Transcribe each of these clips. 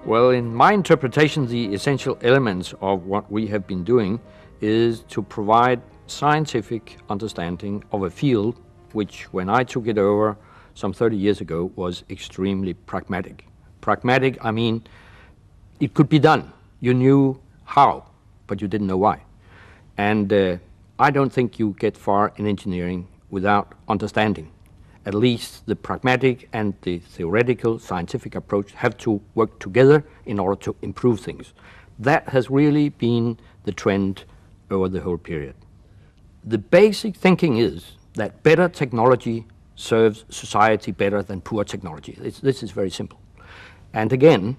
Well, in my interpretation, the essential elements of what we have been doing is to provide scientific understanding of a field which, when I took it over some 30 years ago, was extremely pragmatic. Pragmatic, I mean, it could be done. You knew how, but you didn't know why. And I don't think you get far in engineering without understanding. At least the pragmatic and the theoretical scientific approach have to work together in order to improve things. That has really been the trend over the whole period. The basic thinking is that better technology serves society better than poor technology. This is very simple. And again,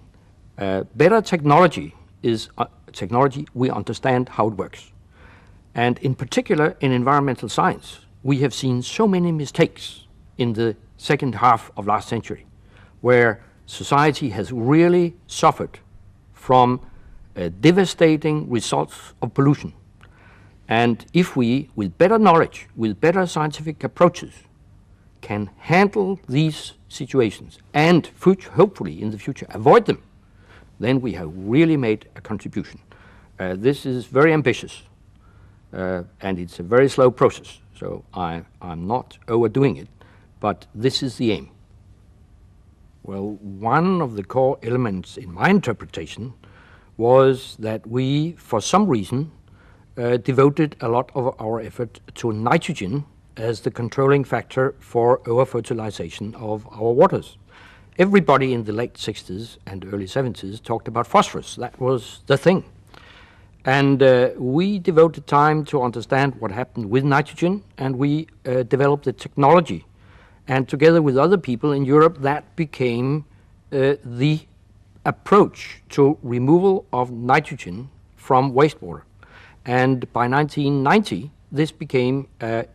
better technology is technology we understand how it works. And in particular, in environmental science, we have seen so many mistakes in the second half of last century, where society has really suffered from devastating results of pollution. And if we, with better knowledge, with better scientific approaches, can handle these situations and hopefully in the future avoid them, then we have really made a contribution. This is very ambitious, and it's a very slow process, so I'm not overdoing it, but this is the aim. Well, one of the core elements in my interpretation was that we, for some reason, devoted a lot of our effort to nitrogen as the controlling factor for over-fertilization of our waters. Everybody in the late 60s and early 70s talked about phosphorus. That was the thing. And we devoted time to understand what happened with nitrogen, and we developed the technology. And together with other people in Europe, that became the approach to removal of nitrogen from wastewater. And by 1990, this became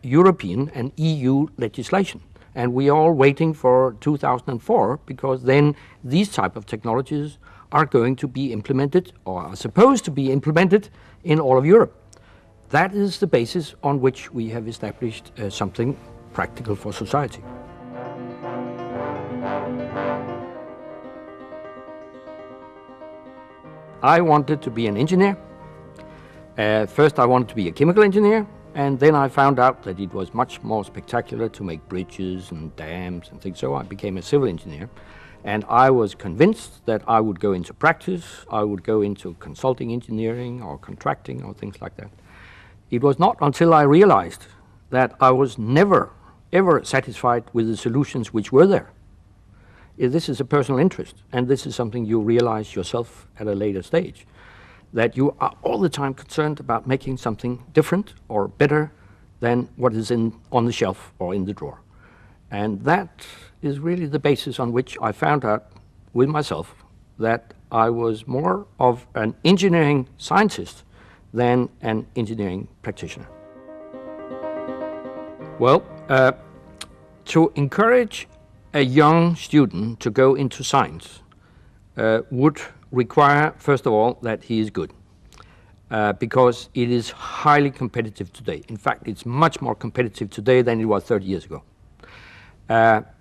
European and EU legislation. And we are all waiting for 2004, because then these type of technologies are going to be implemented, or are supposed to be implemented, in all of Europe. That is the basis on which we have established something practical for society. I wanted to be an engineer. First I wanted to be a chemical engineer, and then I found out that it was much more spectacular to make bridges and dams and things, so I became a civil engineer. And I was convinced that I would go into practice, I would go into consulting engineering or contracting or things like that. It was not until I realized that I was never, ever satisfied with the solutions which were there. This is a personal interest, and this is something you realize yourself at a later stage, that you are all the time concerned about making something different or better than what is on the shelf or in the drawer. And that is really the basis on which I found out with myself that I was more of an engineering scientist than an engineering practitioner. Well, to encourage a young student to go into science would require, first of all, that he is good, because it is highly competitive today. In fact, it's much more competitive today than it was 30 years ago.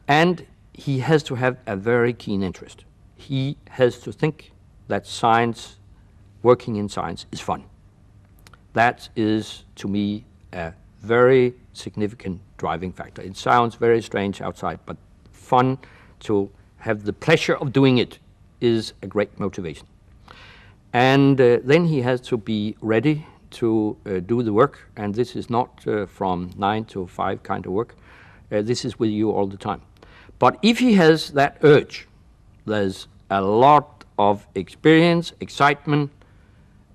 And he has to have a very keen interest. He has to think that science, working in science, is fun. That is, to me, a very significant driving factor. It sounds very strange outside, but fun, to have the pleasure of doing it, is a great motivation. And then he has to be ready to do the work, and this is not from 9 to 5 kind of work. This is with you all the time. But if he has that urge, there's a lot of experience, excitement,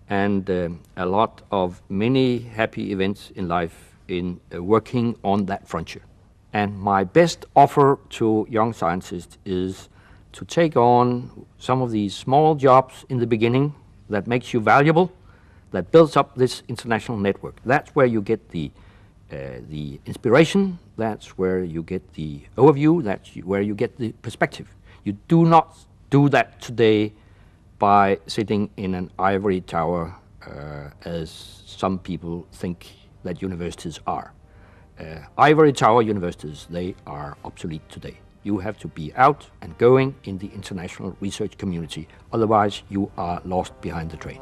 and a lot of many happy events in life in working on that frontier. And my best offer to young scientists is to take on some of these small jobs in the beginning that makes you valuable, that builds up this international network. That's where you get the inspiration, that's where you get the overview, that's where you get the perspective. You do not do that today by sitting in an ivory tower, as some people think that universities are. Ivory tower universities, they are obsolete today. you have to be out and going in the international research community. Otherwise, you are lost behind the train.